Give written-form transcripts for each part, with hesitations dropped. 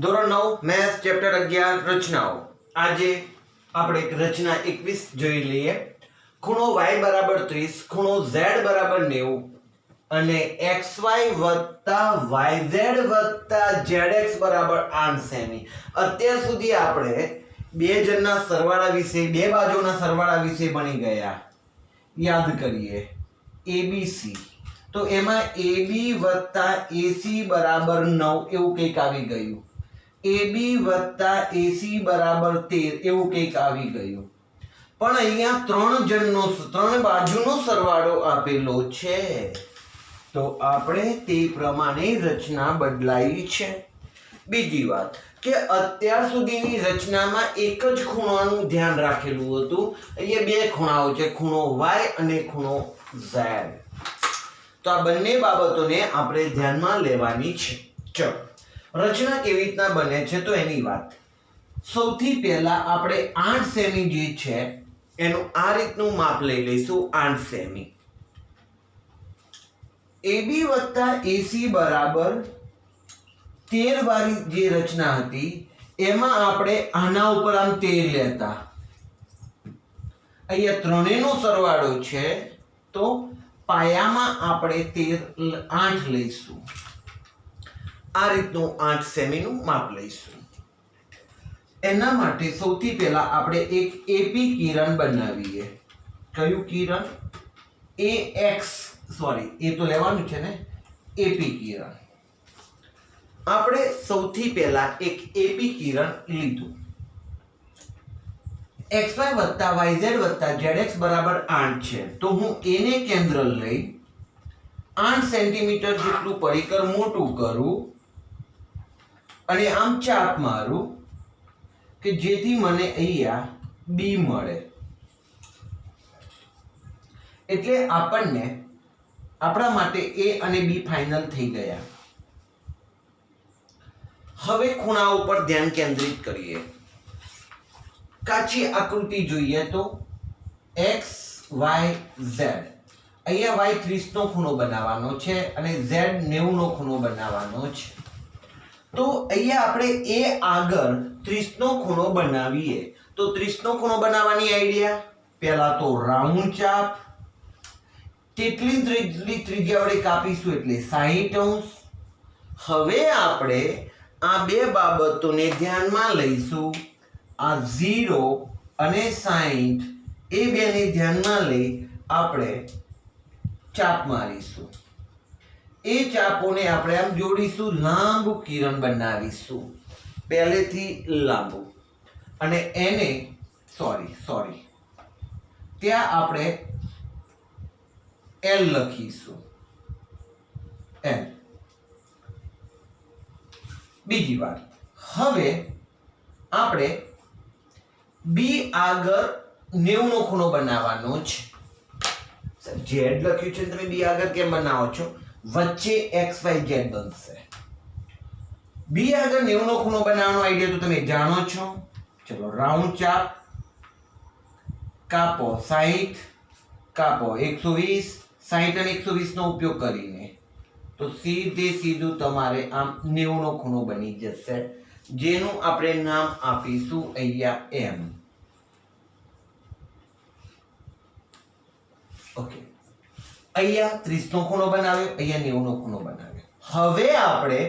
ધોરણ 9 maths chapter 11 રચનાઓ. આજે આપણે એક રચના 21 જોઈ લઈએ. ખૂણો y બરાબર 30, ખૂણો z બરાબર 90 અને xy વત્તા yz વત્તા zx બરાબર 8 સેમી. અત્યાર સુધી આપણે બે જણના સરવાળા વિશે, બે બાજુના સરવાળા વિશે ભણી ગયા. યાદ કરીએ. abc તો એમાં ab વત્તા ac બરાબર 9 એવું કંઈક આવી ગયું. AB વત્તા AC બરાબર 13 એવું કંઈક આવી ગયું. પણ અહીંયા ત્રણ બાજુનો સરવાળો આપેલો છે, તો આપણે તે પ્રમાણે રચના બદલાઈ છે. બીજી વાત કે અત્યાર સુધીની રચનામાં એક જ ખૂણાનું ધ્યાન રાખેલું હતું. અહીંયા બે ખૂણાઓ છે, ખૂણો y અને ખૂણો z. તો આ બંને બાબતોને આપણે ધ્યાનમાં લેવાની છે. ચલો, રચના કેવી રીતના બને છે તો એની વાત. સૌથી પહેલા આપણે 8 સેમી જે છે એનું આ રીતનું માપ લઈ લઈશું. 8 સેમી. AB વત્તા AC બરાબર 13 વાળી જે રચના હતી એમાં આપણે આના ઉપર આમ 13 લેતા. અહીંયા ત્રણેયનો સરવાળો છે તો પાયામાં આપણે 8 લઈશું. આ રીતનું 8 સેમીનું માપ લઈશું. એના માટે સૌથી પહેલા આપણે એક AP કિરણ બનાવીએ. કયું કિરણ? એ તો લેવાનું છે ને. AP કિરણ. આપણે સૌથી પહેલા એક AP કિરણ લીધું. xy વત્તા yz વત્તા zx બરાબર 8 છે, તો હું એને કેન્દ્ર લઈ 8 સેન્ટીમીટર જેટલું પરિકર મોટું કરું અને આમ ચાપ મારું કે જેથી મને અહીંયા B મળે. એટલે આપણને આપણા માટે A અને B ફાઇનલ થઈ ગયા. હવે ખૂણા ઉપર ધ્યાન કેન્દ્રિત કરીએ. કાચી આકૃતિ જોઈએ તો x y z. અહીંયા y 30 નો ખૂણો બનાવવાનો છે અને z 90 નો ખૂણો બનાવવાનો છે. તો અહીંયા આપણે એ આગળ 30 નો ખૂણો બનાવીએ. તો 30 નો ખૂણો બનાવવાની આઈડિયા, પહેલા તો રાઉન્ડ ચાપ તેટલી ત્રિજ્યા વડે કાપીશું એટલે 60 અંશ. હવે આપણે આ બે બાબતોને ધ્યાનમાં લઈશું. આ 0 અને 60 એ બેને ધ્યાનમાં લઈ આપણે ચાપ મારીશું. એ ચાપોને આપણે આમ જોડીશું, લાંબુ કિરણ બનાવીશું, પહેલેથી લાંબુ. અને એને સોરી ત્યાં આપણે L લખીશું. L. બીજી વાત, હવે આપણે B આગળ 90 નો ખૂણો બનાવવાનો છે. Z લખ્યું છે, તમે B આગળ કેમ બનાવો છો? વચ્ચે XYZ બનશે. B આગળ 90 નો ખૂણો બનાવવાનો આઈડિયા તો તમે જાણો છો. ચલો, રાઉન્ડ ચાપ કાપો 60, કાપો 120, 60 અને 120 નો ઉપયોગ કરીને તો સીધું તમારે આમ 90 નો ખૂણો બની જશે, જેનું આપણે નામ આપીશું અહીંયા M. ઓકે, અહીંયા 30 નો ખૂણો બનાવ્યો, અહીંયા 90 નો ખૂણો બનાવ્યો. હવે આપણે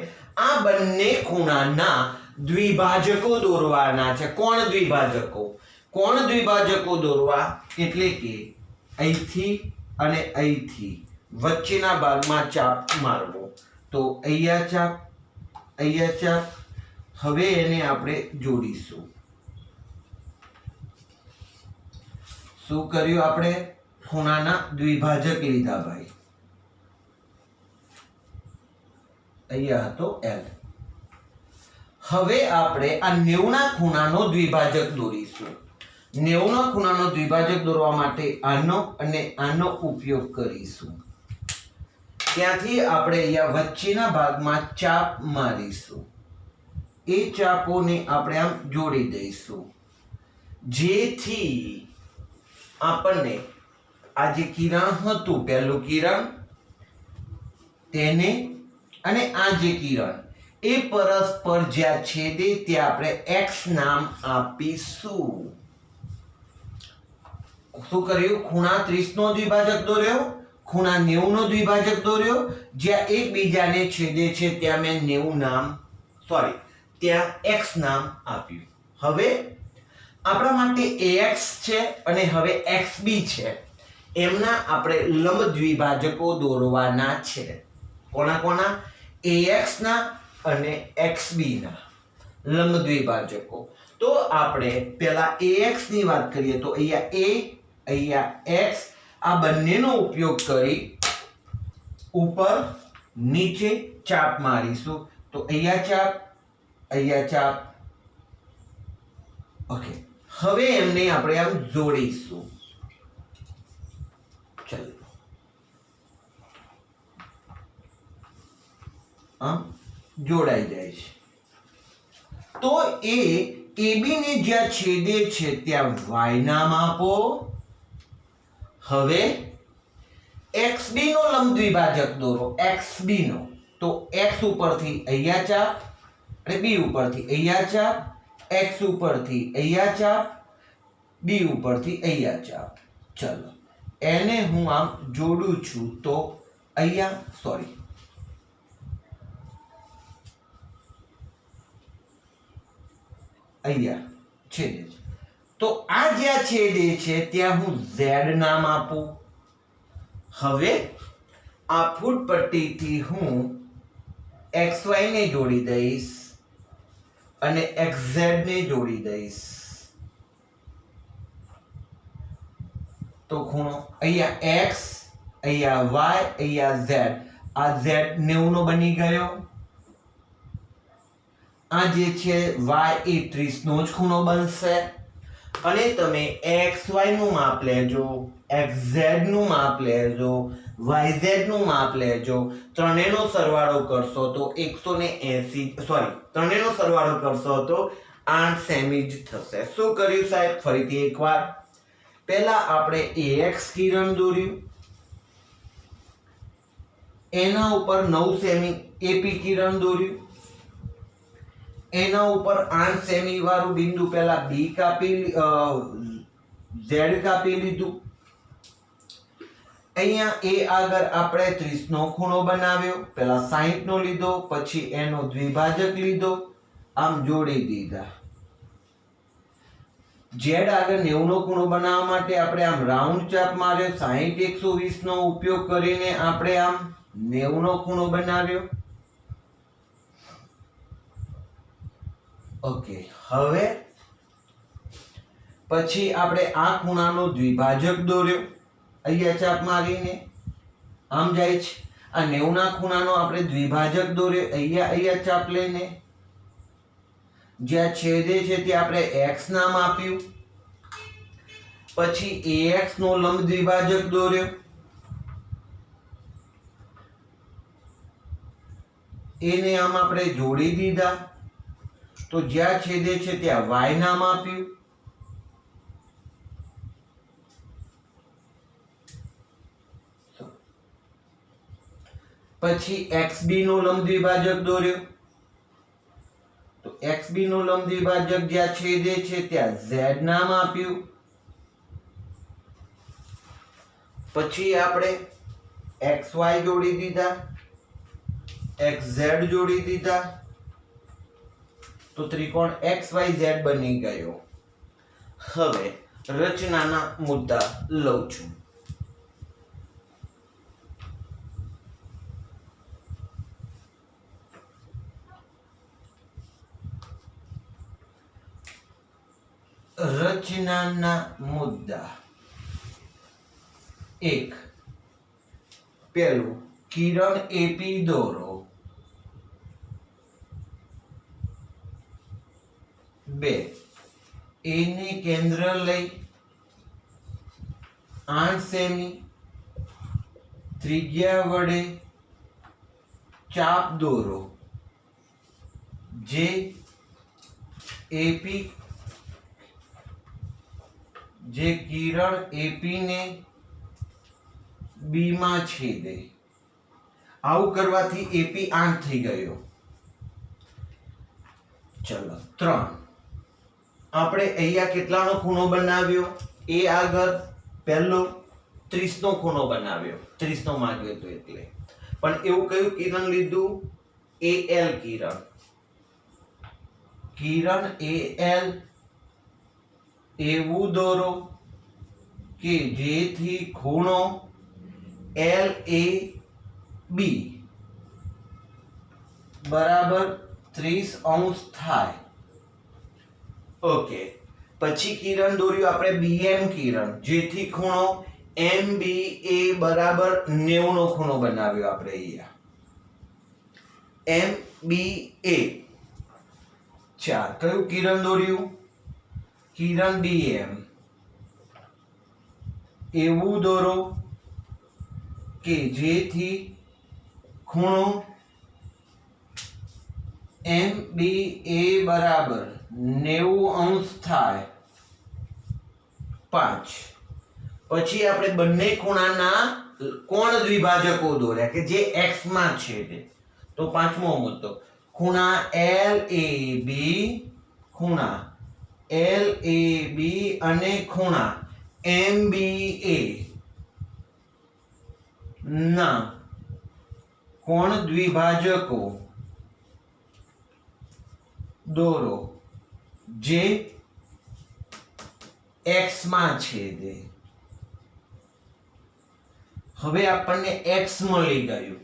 આ બંને ખૂણાના દ્વિભાજકો દોરવાના છે. કોણ દ્વિભાજકો? કોણ દ્વિભાજકો દોરવા એટલે કે અહીંથી અને અહીંથી વચ્ચેના ભાગમાં ચાપ મારવો. તો અહીંયા ચાપ, અહીંયા ચાપ. હવે એને આપણે જોડીશું. શું કર્યું આપણે? ખૂણાના દ્વિભાજક લીધા ભાઈ. અહીંયા હતો L. હવે આપણે આ 90 ના ખૂણાનો દ્વિભાજક દોરીશું. 90 ના ખૂણાનો દ્વિભાજક દોરવા માટે આનો અને આનો ઉપયોગ કરીશું. ત્યાંથી આપણે અહીંયા વચ્ચેના ભાગમાં ચાપ મારીશું. એ ચાપોને આપણે આમ જોડી દઈશું, જેથી આપણને આ જે કિરણ હતું, પહેલું કિરણ, તેને અને આ જે કિરણ, એ પરસ્પર જ્યાં છેદે ત્યાં આપણે x નામ આપીશું. શું કર્યું? ખૂણા 30 નો દ્વિભાજક દોર્યો, ખૂણા 90 નો દ્વિભાજક દોર્યો. જ્યાં એકબીજાને છેદે છે ત્યાં મેં 90 નામ ત્યાં x નામ આપ્યું. હવે આપણા માટે ax છે અને હવે xb છે, એમના આપણે લંબ દ્વિભાજકો દોરવાના છે. કોના કોના? ax ના અને xb ના લંબ દ્વિભાજકો. તો આપણે પહેલા ax ની વાત કરીએ તો અહીંયા a, અહીંયા x, આ બંનેનો ઉપયોગ કરી ઉપર નીચે ચાપ મારીશું. તો અહીંયા ચાપ, અહીંયા ચાપ. ઓકે, હવે એમને આપણે આમ જોડીશું. ચલો આમ જોડાઈ જાય છે. તો એ AB ને જ્યાં છેદે છે ત્યાં y નામ આપો. હવે XB નો લંબ દ્વિભાજક દોરો, XB નો. તો x ઉપરથી અહીંયા ચાપ અને b ઉપરથી અહીંયા ચાપ, x ઉપરથી અહીંયા ચાપ, b ઉપરથી અહીંયા ચાપ. ચલો એને હું આમ જોડું છું તો અહીંયા અહીંયા છેદે છે. તો આ જ્યાં છેદે છે ત્યાં હું z નામ આપું. હવે આ ફૂટપટ્ટીથી હું xy ને જોડી દઈશ અને xz ને જોડી દઈશ. તો ખૂણો અહીંયા x, અહીંયા y, અહીંયા z. આ z 90 નો બની ગયો. આ જે છે y એ 30 નો જ ખૂણો બનશે. અને તમે xy નું માપ લેજો, xz નું માપ લેજો, yz નું માપ લેજો. ત્રણેયનો સરવાળો કરશો તો 180 ત્રણેયનો સરવાળો કરશો તો 8 સેમી જ થશે. શું કર્યું સાહેબ? ફરીથી એકવાર. પહેલા આપણે ax કિરણ દોર્યું, એના ઉપર 9 સેમી ap કિરણ દોર્યું, એના ઉપર 8 સેમી વાળું બિંદુ પહેલા b કાપી z કાપી લીધું. અહીંયા a આગળ આપણે 30 નો ખૂણો બનાવ્યો, પહેલા 60 નો લીધો, પછી એનો દ્વિભાજક લીધો, આમ જોડી દીધા. z આગળ 90 નો ખૂણો બનાવવા માટે આપણે આમ રાઉન્ડ ચાપ માર્યો, 60 120 નો ઉપયોગ કરીને આપણે આમ 90 નો ખૂણો બનાવ્યો. ઓકે, હવે પછી આપણે આ ખૂણાનો દ્વિભાજક દોર્યો, અહીંયા ચાપ મારીને આમ જાય છે. આ 90 ના ખૂણાનો આપણે દ્વિભાજક દોર્યો, અહીંયા ચાપ લઈને. જ્યાં છેદે છે ત્યાં આપણે x નામ આપ્યું. પછી ax નો લંબ દ્વિભાજક દોર્યો, એને આમ આપણે જોડી દીધા. તો જ્યાં છેદે છે ત્યાં y નામ આપ્યું. પછી xb નો લંબ દ્વિભાજક દોર્યો. તો xb નો લંબ દ્વિભાજક જ્યાં છેદે છે ત્યાં z નામ આપ્યું. પછી આપણે xy જોડી દીધા, xz જોડી દીધા. તો ત્રિકોણ xyz બની ગયો. હવે રચનાના મુદ્દા લઉં છું. રચનાના મુદ્દા. 1. પહેલું, કિરણ AP દોરો. 2. A ને કેન્દ્ર લઈ 8 સેમી ત્રિજ્યા વડે ચાપ દોરો જે કિરણ AP ને B માં છેદે. આવું કરવાથી AP 8 થઈ ગયો. ચલો 3 આપણે અહીંયા કેટલાનો ખૂણો બનાવ્યો એ આગળ પહેલો 30 નો ખૂણો બનાવ્યો 30 નો માંગ્યો તો એટલે પણ એવું કયું કિરણ લીધું AL કિરણ AL એવું દોરો કે જેથી ખૂણો LAB બરાબર 30 અંશ થાય ઓકે પછી કિરણ દોર્યું આપણે BM કિરણ જેથી ખૂણો MBA બરાબર 90 નો ખૂણો બનાવ્યો આપણે અહીંયા MBA 4 કયું કિરણ દોર્યું કિરણ BM એવું દોરો કે જેથી ખૂણો MBA બરાબર 90 અંશ થાય 5 પછી આપણે બંને ખૂણાના કોણ દ્વિભાજકો દોર્યા કે જે x માં છેદે તો પાંચમો મુદ્દો ખૂણા LAB અને ખૂણા MBA ના કોણ દ્વિભાજકો દોરો જે x માં છેદે હવે આપણને x મળી ગયું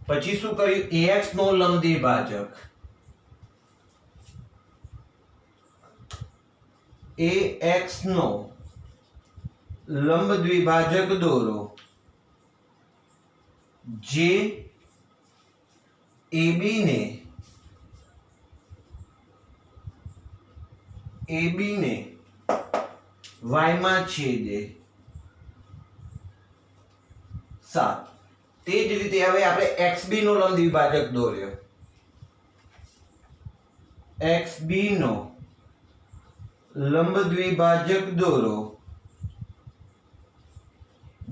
પછી શું કર્યું ax નો લંબ દ્વિભાજક ax નો લંબ દ્વિભાજક દોરો જે AB ને y માં છેદે 7 તે જ રીતે હવે આપણે xb નો લંબ દ્વિભાજક દોર્યો xb નો લંબ દ્વિભાજક દોરો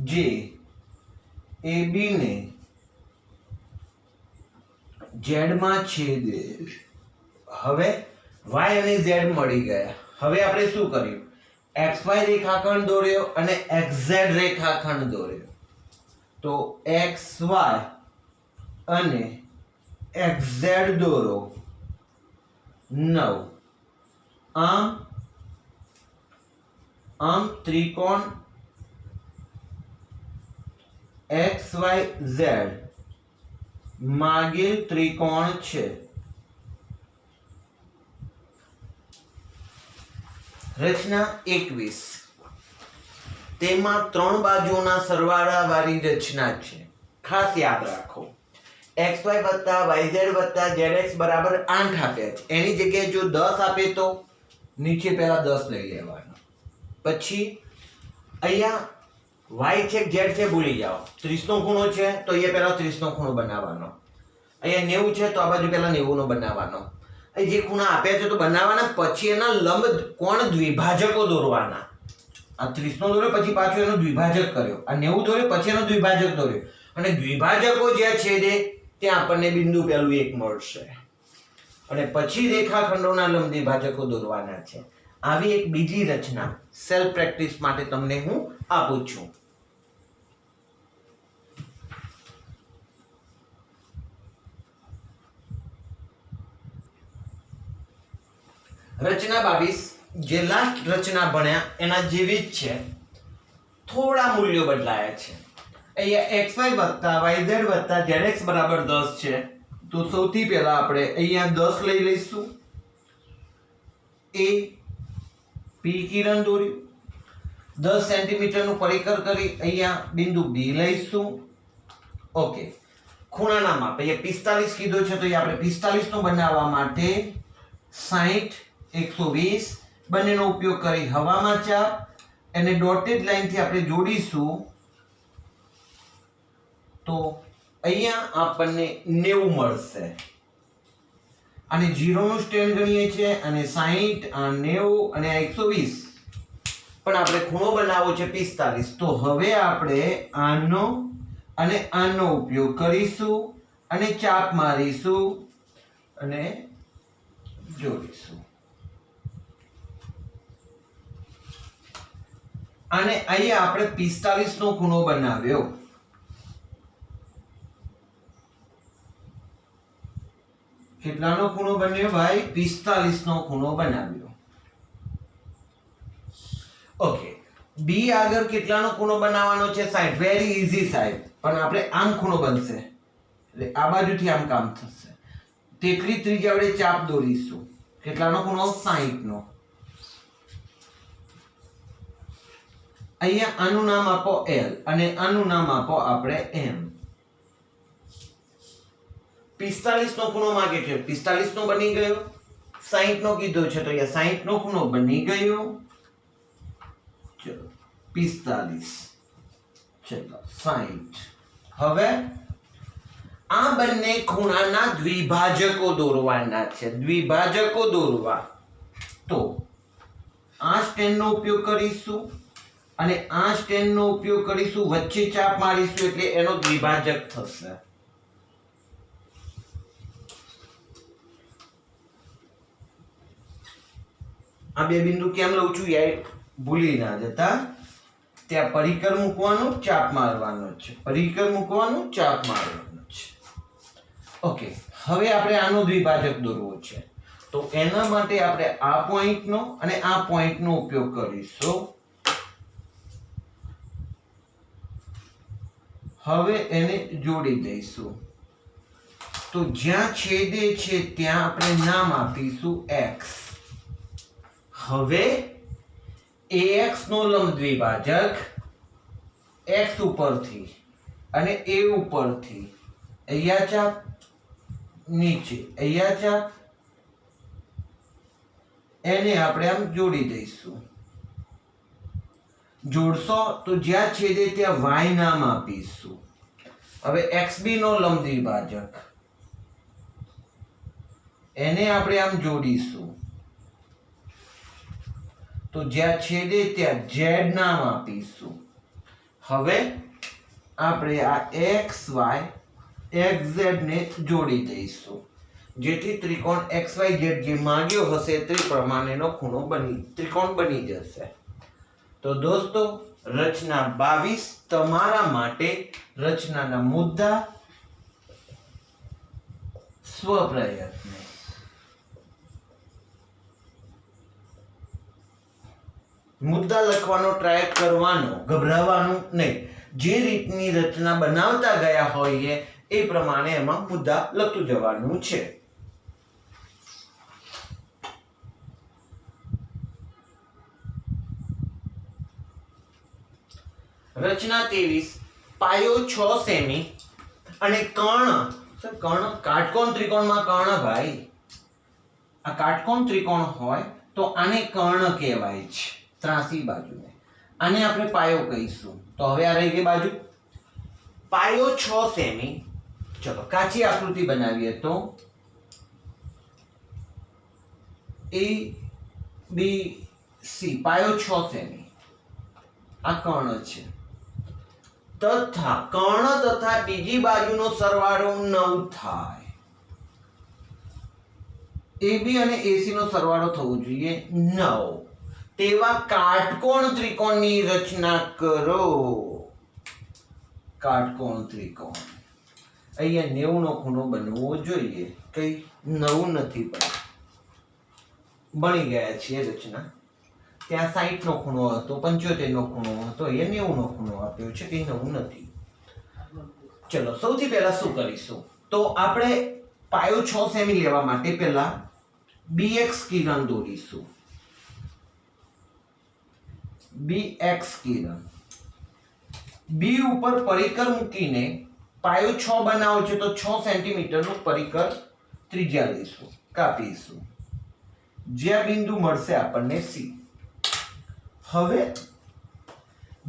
જે AB ને z માં છેદે હવે y અને z મળી ગયા હવે આપણે શું કર્યું xy રેખાખંડ દોર્યો અને xz રેખાખંડ દોર્યો તો xy અને xz દોરો 9 આમ ત્રિકોણ XYZ માગેલ ત્રિકોણ છે રચના 21 તેમાં 3 બાજુઓના સરવાળા વાળી રચના છે ખાસ યાદ રાખો xy + yz + zx બરાબર 8 આપે છે એની જગ્યાએ જો 10 આપે તો નીચે પહેલા 10 લઈ લેવાનો પછી અહીંયા y છે z છે ભૂલી જાઓ 30 નો ખૂણો છે તો અહીંયા પહેલા 30 નો ખૂણો બનાવવાનો અહીંયા 90 છે તો આ બાજુ પહેલા 90 નો બનાવવાનો જે ખૂણા આપ્યા છે તો બનાવવાના પછી એના લંબ કોણ દ્વિભાજકો દોરવાના આ 30 નો દોર્યો પછી પાછો એનો દ્વિભાજક કર્યો આ 90 દોર્યો પછી એનો દ્વિભાજક દોર્યો અને દ્વિભાજકો જ્યાં છેદે ત્યાં આપણને બિંદુ પહેલું 1 મળશે અને પછી રેખાખંડોના લંબ દ્વિભાજકો દોરવાના છે આવી એક બીજી રચના સેલ્ફ પ્રેક્ટિસ માટે તમને હું આપું છું રચના 22 જે લાસ્ટ રચના ભણ્યા એના જેવી જ છે થોડા મૂલ્યો બદલાયા છે અહીંયા xy + yz + zx બરાબર 10 છે તો સૌથી પહેલા આપણે અહીંયા 10 લઈ લઈશું a p કિરણ દોર્યું 10 સેન્ટીમીટર નું પરિકર કરી અહીંયા બિંદુ b લઈશું ઓકે ખૂણાના માપ અહીંયા 45 કીધો છે તો અહીંયા આપણે 45 નો બનાવવા માટે 60 120 બંનેનો ઉપયોગ કરી હવામાં ચાપ અને ડોટેડ લાઈન થી આપણે જોડીશું તો અહીંયા આપણને 90 મળશે અને 0 નું સ્ટેન્ડ ગણીએ છીએ અને 60 આ 90 અને આ 120 પણ આપણે ખૂણો બનાવવો છે 45 તો હવે આપણે આનો અને આનો ઉપયોગ કરીશું અને ચાપ મારીશું અને જોડીશું. અને અહીંયા આપણે 45 નો ખૂણો બનાવ્યો. કેટલાનો ખૂણો બન્યો ભાઈ? 45 નો ખૂણો બનાવ્યો. ઓકે, બી આગળ કેટલાનો ખૂણો બનાવવાનો છે? 60. વેરી ઈઝી સાહેબ. પણ આપણે આમ ખૂણો બનશે એટલે આ બાજુથી આમ કામ થશે. તેટલી ત્રિજ્યા વડે ચાપ દોરીશું. કેટલાનો ખૂણો? 60 નો. અહીંયા આનું નામ આપો L અને આનું નામ આપો આપણે M. 45 નો ખૂણો માંગે છે, 45 નો બની ગયો. 60 નો કીધો છે તો અહીંયા 60 નો ખૂણો બની ગયો. ચલો 45, ચલો 60. હવે આ બંને ખૂણાના દ્વિભાજકો દોરવાના છે. દ્વિભાજકો દોરવા તો આ સ્ટેન્ડ નો ઉપયોગ કરીશું અને આ સ્ટેન્ડ નો ઉપયોગ કરીશું. વચ્ચે ચાપ મારીશું એટલે એનો દ્વિભાજક થશે. આ બે બિંદુ કેમ લઉં છું યાર? ભૂલી ના જતા. ત્યાં પરિકર મૂકવાનું, ચાપ મારવાનો છે. પરિકર મૂકવાનું, ચાપ મારવાનો છે. ઓકે, હવે આપણે આનો દ્વિભાજક દોરવો છે તો એના માટે આપણે આ પોઈન્ટનો અને આ પોઈન્ટનો ઉપયોગ કરીશું. હવે એને જોડી દઈશું. તો જ્યાં છેદે છે ત્યાં આપણે નામ આપીશું x. હવે ax નો લંબ દ્વિભાજક x ઉપરથી અને a ઉપરથી, અહીંયા ચાપ, નીચે અહીંયા ચાપ, એને આપણે આમ જોડી દઈશું. જોડશો તો જ્યાં છેદે ત્યાં y નામ આપીશું. હવે xb નો લંબ દ્વિભાજક એને આપણે આમ જોડીશું. તો જ્યાં છેદે ત્યાં z નામ આપીશું. હવે આપણે આ xy xz ને જોડી દઈશું જેથી ત્રિકોણ xyz જે માંગ્યો હશે તે પ્રમાણેનો ખૂણો ત્રિકોણ બની જશે. તો દોસ્તો, રચના 22 તમારા માટે રચનાના મુદ્દા, સ્વપ્રયત્ન. મુદ્દા લખવાનો ટ્રાય કરવાનો, ગભરાવાનું નહીં. જે રીતની રચના બનાવતા ગયા હોઈએ એ પ્રમાણે એમાં મુદ્દા લખતું જવાનું છે. રચના 23, પાયો 6 સેમી અને કર્ણ. કર્ણ કાટકોણ ત્રિકોણમાં કર્ણ ભાઈ. આ કાટકોણ ત્રિકોણ હોય તો આને કર્ણ કહેવાય છે, ત્રાસી બાજુને. આને આપણે પાયો કહીશું. તો હવે આ રહી ગઈ બાજુ. પાયો 6 સેમી. ચલો કાચી આકૃતિ બનાવીએ તો A B C. પાયો 6 સેમી. આ કર્ણ છે તથા કર્ણ તથા બીજી બાજુનો સરવાળો 9 થાય. AB અને AC નો સરવાળો થવો જોઈએ 9. તેવા કાટકોણ ત્રિકોણની રચના કરો. કાટકોણ ત્રિકોણ અહીંયા 90 નો ખૂણો બનવો જોઈએ. કઈ 9 નથી પણ બની ગયા છે રચના. ત્યાં 60 નો ખૂણો હતો, 75 નો ખૂણો હતો, અહીંયા 90 નો ખૂણો આપ્યો છે, કઈ 9 નથી. ચલો સૌથી પહેલા શું કરીશું? તો આપણે પાયો 6 સેમી લેવા માટે પહેલા bx કિરણ દોરીશું. bx કિરણ b ઉપર પરિકર મૂકીને પાયો 6 બનાવો છે તો 6 સેન્ટીમીટર નું પરિકર ત્રિજ્યા લઈશું, કાપીશું. જ્યાં બિંદુ મળશે આપણને C. હવે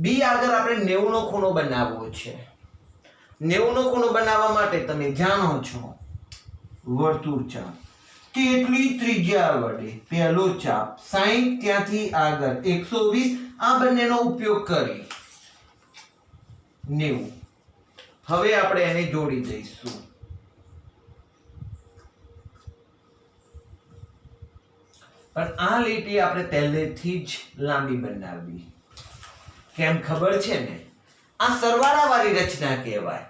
b આગળ આપણે 90 નો ખૂણો બનાવવો છે. 90 નો ખૂણો બનાવવા માટે તમે જાણો છો વર્તુળ ચાપ. કેટલી ત્રિજ્યા વડે? પહેલો ચાપ 60, ત્યાંથી આગળ 120. આ બંનેનો ઉપયોગ કરી 90. હવે આપણે એને જોડી દઈશું. પણ આ લીટી આપણે પહેલેથી જ લાંબી બનાવવી. કેમ ખબર છે ને? આ સરવાળાવાળી રચના કહેવાય.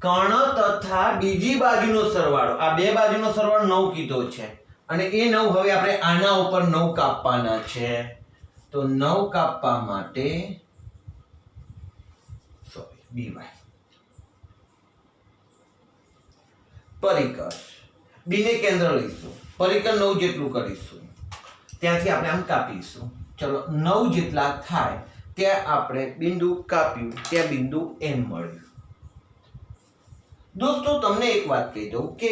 કર્ણ તથા બીજી બાજુનો સરવાળો, આ બે બાજુનો સરવાળો 9 કીધો છે અને એ 9 હવે આપણે આના ઉપર 9 કાપવાના છે. તો 9 કાપવા માટે by પરિકર બી ને કેન્દ્ર લઈશું, પરિકર 9 જેટલું કરીશું, ત્યાંથી આપણે આમ કાપીશું. ચલો 9 જેટલા થાય ત્યાં આપણે બિંદુ કાપ્યું, ત્યાં બિંદુ એમ મળ્યું. દોસ્તો તમને એક વાત કહી દઉં કે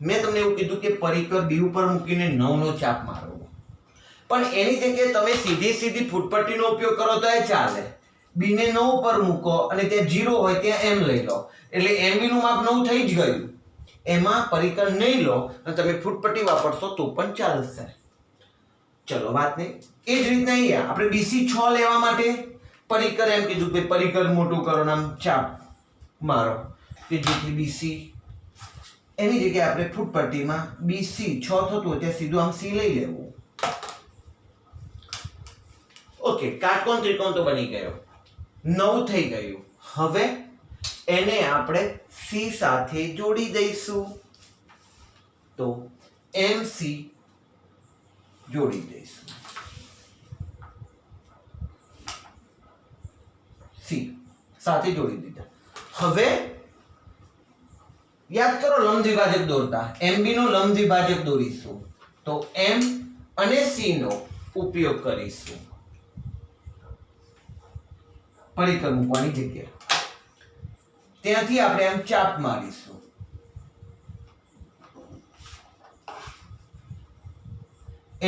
મેં તમને એવું કીધું કે પરિકર બી ઉપર મૂકીને 9 નો ચાપ મારો, પણ એની જગ્યાએ તમે સીધી ફૂટપટ્ટીનો ઉપયોગ કરો તો એ ચાલે. બી ને 9 પર મૂકો અને ત્યાં 0 હોય ત્યાં એમ લઈ લો, એટલે એમ બી નું માપ 9 થઈ જ ગયું. એમાં પરિકર નહીં લો અને તમે ફૂટપટ્ટી વાપરશો તો પણ ચાલશે. ચલો વાત નહીં. એ જ રીતના અહીંયા આપણે બીસી 6 લેવા માટે પરિકર એમ કીધું કે પરિકર મોટું કરો નામ ચાપ મારો, કે જેથી બીસી એની જગ્યાએ આપણે ફૂટપટ્ટીમાં બીસી 6 થતું હોય ત્યાં સીધું આમ સી લઈ લેવું. ઓકે, કાટકોણ ત્રિકોણ તો બની ગયો, 9 થઈ ગયું. હવે એને આપણે સી સાથે જોડી દઈશું. તો MC જોડી દઈશું. સી સાથે જોડી દીધા. હવે યાદ કરો લંબ દ્વિભાજક દોરતા, MB નો લંબ દ્વિભાજક દોરીશું. તો M અને C નો ઉપયોગ કરીશું પરિકર મૂકવાની જગ્યાએ. ત્યાંથી આપણે આમ ચાપ મારીશું.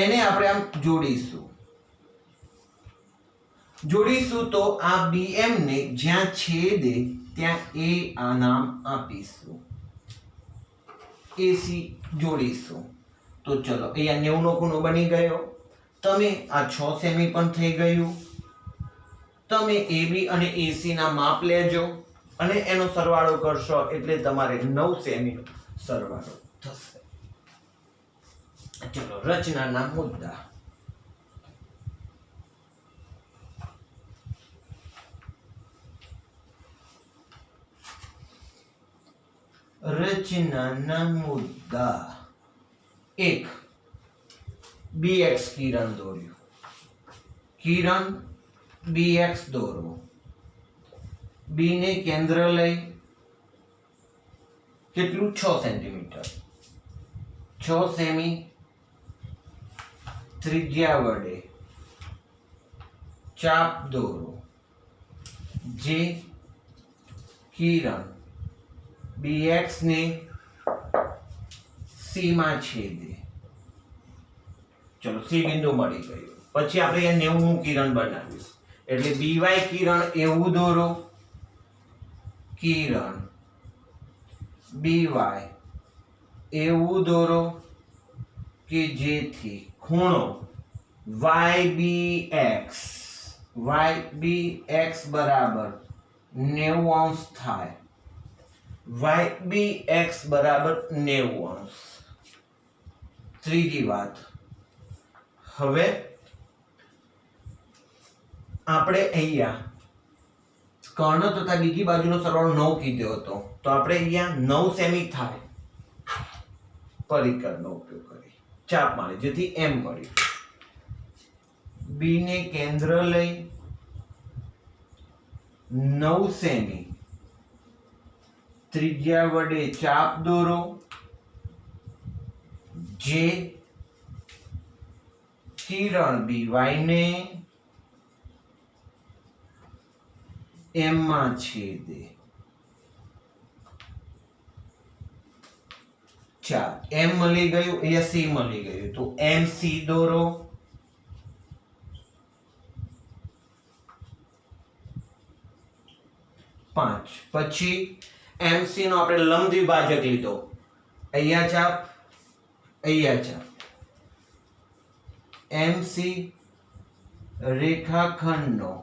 એને આપણે આમ જોડીશું તો આ BM ને જ્યાં છેદે ત્યાં A નામ આપીશું, AC જોડીશું. તો ચલો અહીંયા 90 નો ખૂણો બની ગયો. તમે આ 6 સેમી પણ થઈ ગયું. તમે AB અને AC ના માપ લેજો અને એનો સરવાળો કરશો એટલે તમારે 9 સેમી નો સરવાળો થશે. ચલો રચનાના મુદ્દા. રચનાના મુદ્દા. 1. BX કિરણ દોર્યું. કિરણ BX દોરો. B ને કેન્દ્ર લઈ કેટલું 6 સેન્ટીમીટર, 6 સેમી ત્રિજ્યા વડે ચાપ દોરો જે કિરણ BX ને C માં છેદે. ચલો C બિંદુ મળી ગયું. પછી આપણે અહીંયા 90 નું કિરણ બનાવ્યું એટલે BY કિરણ એવું દોરો, કિરણ BY એવું દોરો કે જેથી ખૂણો YBX બરાબર 90 અંશ થાય. YBX બરાબર 90 અંશ. ત્રીજી વાત, હવે આપણે અહીંયા કર્ણ તથા બીજી બાજુનો સરવાળો 9 કીધો હતો, તો આપણે અહીંયા 9 સેમી થાય પરિકરનો ઉપયોગ કરી ચાપ મારી જેથી M મળ્યું. B ને કેન્દ્ર લઈ 9 સેમી ત્રિજ્યા વડે ચાપ દોરો જે કિરણ BY ને M માં છેદે. 4 M મળી ગયું, અહીંયા C મળી ગયું તો MC દોરો. 5 પછી MC નો આપણે લંબ દ્વિભાજક લીધો, અહીંયા ચાપ અહીંયા ચાપ. MC રેખાખંડનો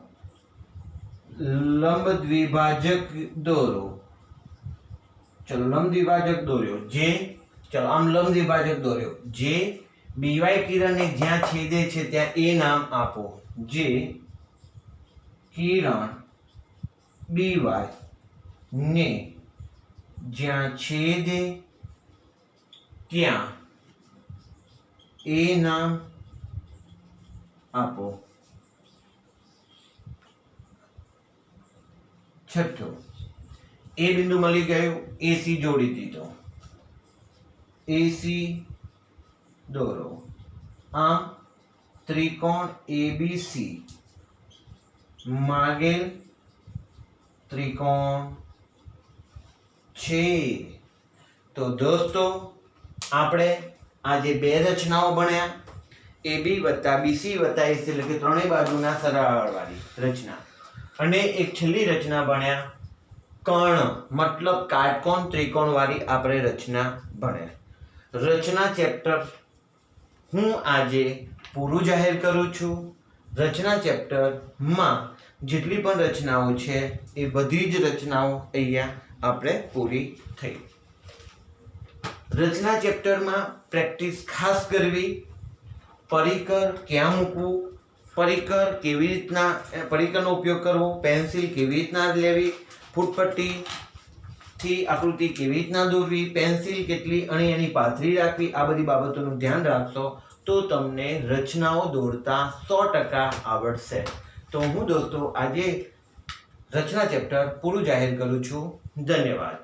લંબ દ્વિભાજક દોરો. ચલો લંબ દ્વિભાજક દોર્યો જે, ચલો આમ લંબ દ્વિભાજક દોર્યો જે બીવાય કિરણને જ્યાં છેદે છે ત્યાં એ નામ આપો. જે કિરણ બીવાય ને જ્યાં છેદે ત્યાં એ નામ આપો. છઠ્ઠો, એ બિંદુ મળી ગયું, એસી જોડી દીધો, એસી દોરો. આમ ત્રિકોણ એબીસી માગેલ ત્રિકોણ છે. તો દોસ્તો આપણે આજે બે રચનાઓ ભણ્યા, એબી વત્તા બીસી વત્તા એસી એટલે કે ત્રણેય બાજુના સરવાળાવાળી રચના, અને એક છેલ્લી રચના ભણ્યા કર્ણ મતલબ કાટકોણ ત્રિકોણ વાળી આપણે રચના ભણ્યા. રચના ચેપ્ટર હું આજે પૂરું જાહેર કરું છું. રચના ચેપ્ટરમાં જેટલી પણ રચનાઓ છે એ બધી જ રચનાઓ અહીંયા આપણે પૂરી થઈ. રચના ચેપ્ટરમાં પ્રેક્ટિસ ખાસ કરવી, પરિકર ક્યાં મૂકવું, પરિકર કેવી રીતના, પરિકરનો ઉપયોગ કરવો, પેન્સિલ કેવી રીતના લેવી, ફૂટપટ્ટીથી આકૃતિ કેવી રીતના દોરવી, પેન્સિલ કેટલી અને એની પાથરી રાખવી, આ બધી બાબતોનું ધ્યાન રાખશો તો તમને રચનાઓ દોરતા 100% આવડશે. તો હું દોસ્તો આજે રચના ચેપ્ટર પૂરું જાહેર કરું છું. ધન્યવાદ.